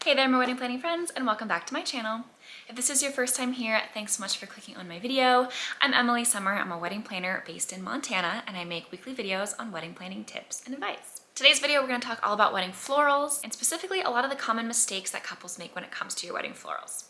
Hey there, my wedding planning friends, and welcome back to my channel. If this is your first time here, thanks so much for clicking on my video. I'm Emily Summer. I'm a wedding planner based in Montana, and I make weekly videos on wedding planning tips and advice. Today's video, we're going to talk all about wedding florals, and specifically a lot of the common mistakes that couples make when it comes to your wedding florals.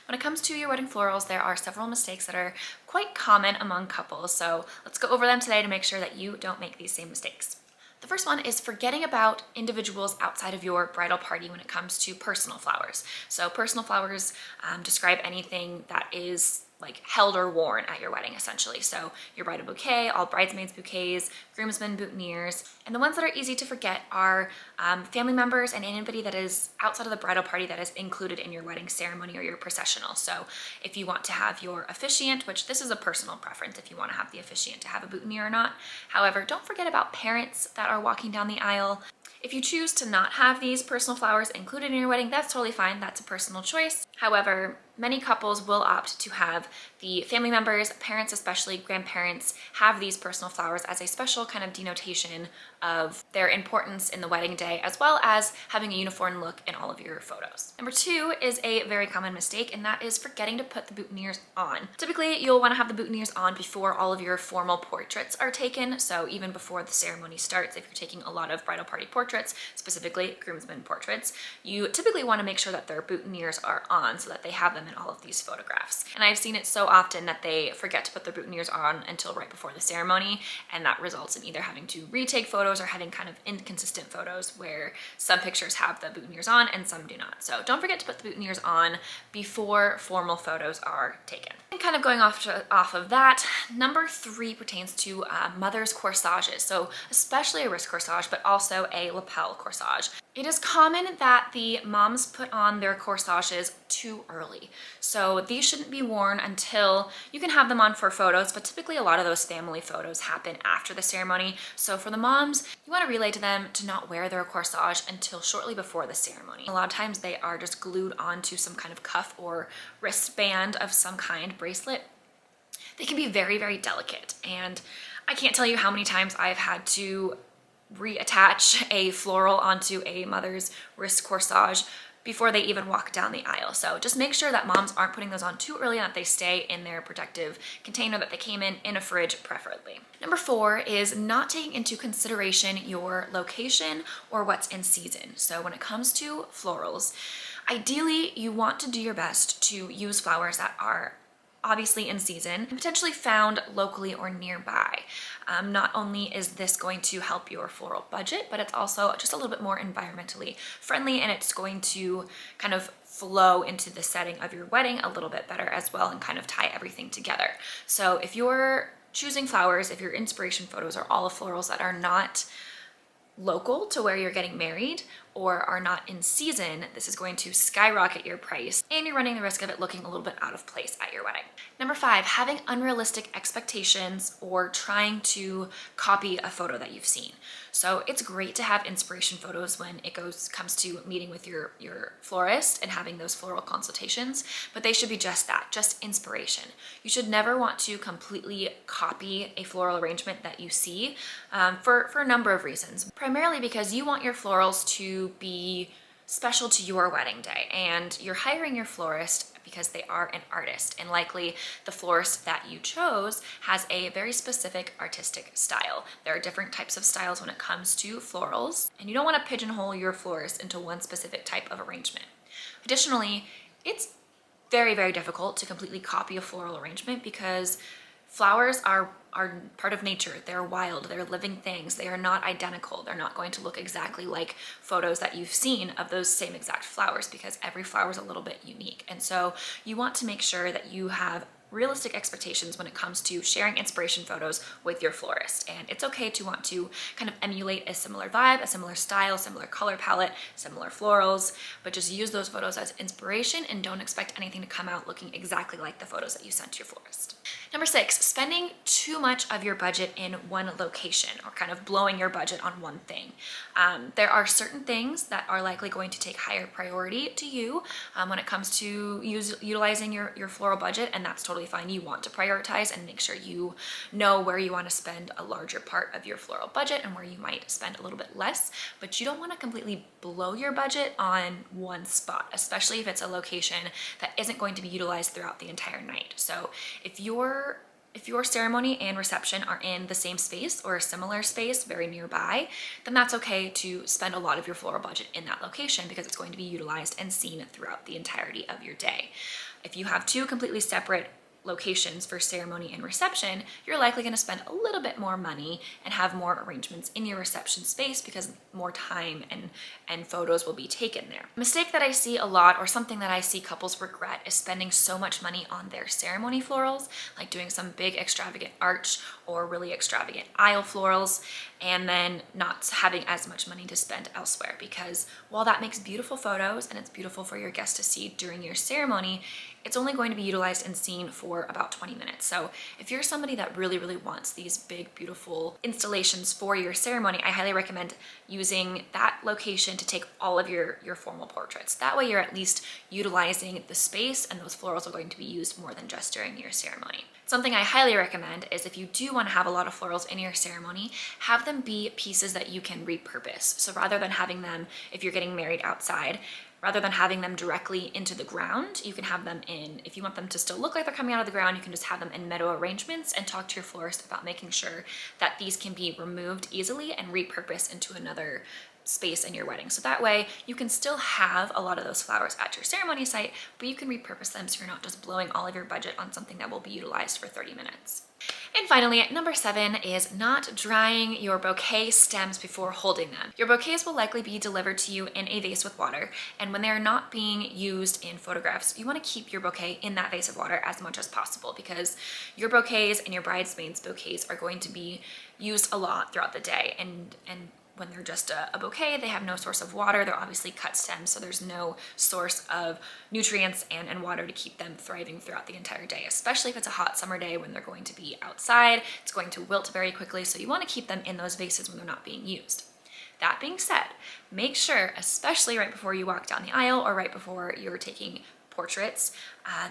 When it comes to your wedding florals, there are several mistakes that are quite common among couples, so let's go over them today to make sure that you don't make these same mistakes. The first one is forgetting about individuals outside of your bridal party when it comes to personal flowers. So personal flowers describe anything that is like held or worn at your wedding, essentially. So your bridal bouquet, all bridesmaids bouquets, groomsmen boutonnieres, and the ones that are easy to forget are family members and anybody that is outside of the bridal party that is included in your wedding ceremony or your processional. So if you want to have your officiant, which this is a personal preference if you want to have the officiant to have a boutonniere or not. However, don't forget about parents that are walking down the aisle. If you choose to not have these personal flowers included in your wedding, that's totally fine. That's a personal choice. However, many couples will opt to have the family members, parents especially, grandparents, have these personal flowers as a special kind of denotation of their importance in the wedding day, as well as having a uniform look in all of your photos. Number two is a very common mistake, and that is forgetting to put the boutonnieres on. Typically, you'll want to have the boutonnieres on before all of your formal portraits are taken, so even before the ceremony starts, if you're taking a lot of bridal party portraits, specifically groomsmen portraits, you typically want to make sure that their boutonnieres are on so that they have them in all of these photographs. And I've seen it so often that they forget to put their boutonnieres on until right before the ceremony, and that results in either having to retake photos or having kind of inconsistent photos where some pictures have the boutonnieres on and some do not. So don't forget to put the boutonnieres on before formal photos are taken. And kind of going off of that, number three pertains to mother's corsages. So especially a wrist corsage, but also a lapel corsage. It is common that the moms put on their corsages too early. So these shouldn't be worn until you can have them on for photos, but typically a lot of those family photos happen after the ceremony. So for the moms, you want to relay to them to not wear their corsage until shortly before the ceremony. A lot of times they are just glued onto some kind of cuff or wristband of some kind, bracelet. They can be very, very delicate, and I can't tell you how many times I've had to reattach a floral onto a mother's wrist corsage before they even walk down the aisle. So just make sure that moms aren't putting those on too early and that they stay in their protective container that they came in a fridge preferably. Number four is not taking into consideration your location or what's in season. So when it comes to florals, ideally you want to do your best to use flowers that are obviously in season, and potentially found locally or nearby. Not only is this going to help your floral budget, but it's also just a little bit more environmentally friendly, and it's going to kind of flow into the setting of your wedding a little bit better as well and kind of tie everything together. So if you're choosing flowers, if your inspiration photos are all of florals that are not local to where you're getting married or are not in season, this is going to skyrocket your price and you're running the risk of it looking a little bit out of place at your wedding. Number five, having unrealistic expectations or trying to copy a photo that you've seen. So it's great to have inspiration photos when it comes to meeting with your florist and having those floral consultations, but they should be just that, just inspiration. You should never want to completely copy a floral arrangement that you see for a number of reasons. Primarily because you want your florals to be special to your wedding day, and you're hiring your florist because they are an artist, and likely the florist that you chose has a very specific artistic style. There are different types of styles when it comes to florals, and you don't want to pigeonhole your florist into one specific type of arrangement. Additionally, it's very, very difficult to completely copy a floral arrangement because flowers are part of nature. They're wild, they're living things. They are not identical. They're not going to look exactly like photos that you've seen of those same exact flowers because every flower is a little bit unique. And so you want to make sure that you have realistic expectations when it comes to sharing inspiration photos with your florist. And it's okay to want to kind of emulate a similar vibe, a similar style, similar color palette, similar florals, but just use those photos as inspiration and don't expect anything to come out looking exactly like the photos that you sent to your florist. Number 6, spending too much of your budget in one location or kind of blowing your budget on one thing. There are certain things that are likely going to take higher priority to you when it comes to utilizing your floral budget, and that's totally fine. You want to prioritize and make sure you know where you want to spend a larger part of your floral budget and where you might spend a little bit less, but you don't want to completely blow your budget on one spot, especially if it's a location that isn't going to be utilized throughout the entire night. So if your ceremony and reception are in the same space or a similar space very nearby, then that's okay to spend a lot of your floral budget in that location because it's going to be utilized and seen throughout the entirety of your day. If you have two completely separate locations for ceremony and reception, you're likely going to spend a little bit more money and have more arrangements in your reception space because more time and photos will be taken there. A mistake that I see a lot, or something that I see couples regret, is spending so much money on their ceremony florals, like doing some big extravagant arch or really extravagant aisle florals, and then not having as much money to spend elsewhere, because while that makes beautiful photos and it's beautiful for your guests to see during your ceremony, it's only going to be utilized and seen for about 20 minutes. So if you're somebody that really, really wants these big, beautiful installations for your ceremony, I highly recommend using that location to take all of your formal portraits. That way you're at least utilizing the space, and those florals are going to be used more than just during your ceremony. Something I highly recommend is, if you do want to have a lot of florals in your ceremony, have them be pieces that you can repurpose. So rather than having them, if you're getting married outside, rather than having them directly into the ground, you can have them in, if you want them to still look like they're coming out of the ground, you can just have them in meadow arrangements and talk to your florist about making sure that these can be removed easily and repurposed into another space in your wedding. So that way you can still have a lot of those flowers at your ceremony site, but you can repurpose them so you're not just blowing all of your budget on something that will be utilized for 30 minutes. And finally, number 7 is not drying your bouquet stems before holding them. Your bouquets will likely be delivered to you in a vase with water, and when they're not being used in photographs, you want to keep your bouquet in that vase of water as much as possible, because your bouquets and your bridesmaids' bouquets are going to be used a lot throughout the day, and when they're just a bouquet, they have no source of water. They're obviously cut stems, so there's no source of nutrients and water to keep them thriving throughout the entire day, especially if it's a hot summer day when they're going to be outside. It's going to wilt very quickly, so you want to keep them in those vases when they're not being used. That being said, make sure, especially right before you walk down the aisle or right before you're taking portraits,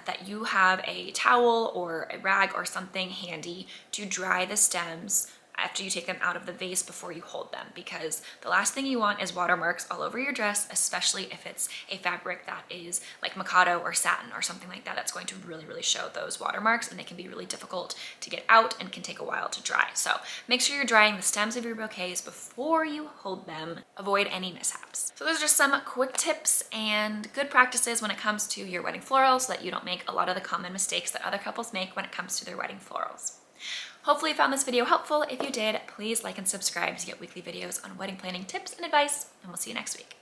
that you have a towel or a rag or something handy to dry the stems after you take them out of the vase before you hold them, because the last thing you want is watermarks all over your dress, especially if it's a fabric that is like Mikado or satin or something like that. That's going to really, really show those watermarks, and they can be really difficult to get out and can take a while to dry. So make sure you're drying the stems of your bouquets before you hold them. Avoid any mishaps. So those are just some quick tips and good practices when it comes to your wedding florals, so that you don't make a lot of the common mistakes that other couples make when it comes to their wedding florals. Hopefully you found this video helpful. If you did, please like and subscribe to get weekly videos on wedding planning tips and advice, and we'll see you next week.